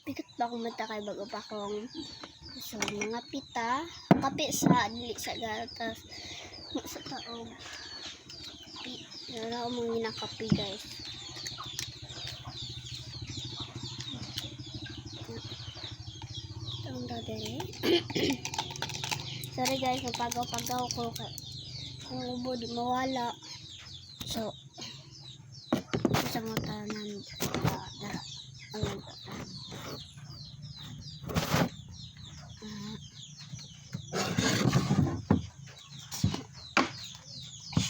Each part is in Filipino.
Pikit pa akong mata kay bago pa akong so mga pita kape sa dili sa gatas sa taog wala mo ginakape guys. Itong dadali. Sorry guys, napagaw-pagaw ko kung ubo di mawala. So sa mga tanan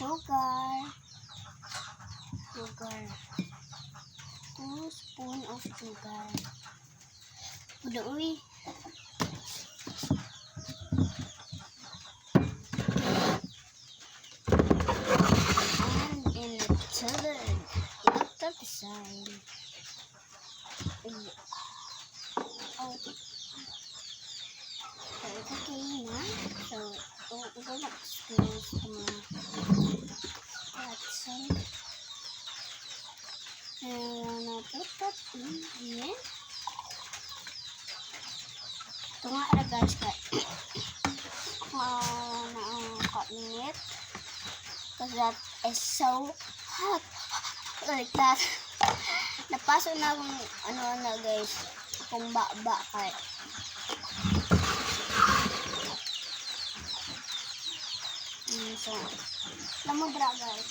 sugar 2 spoon of sugar udah uwi and in the third after the sign oh so it's okay na so we're gonna excuse Watson. And I put that in here. Ito nga na guys, na-minute. Because that is so hot. Like that. Napasok na akong ano guys. Akong ba kay. So, lamudra guys.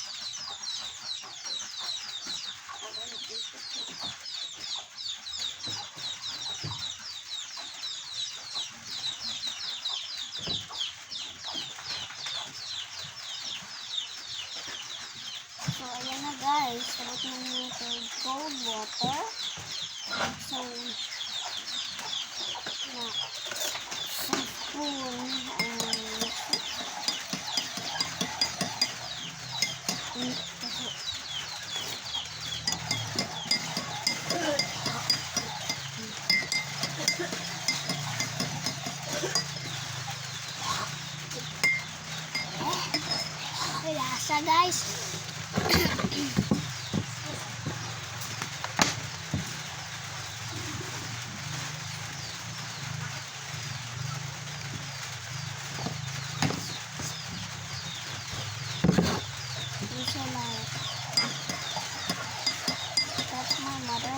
So, ayan na guys. Sarap na nito cold water. So, na spoon lasa guys. That's my mother.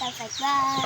Like that.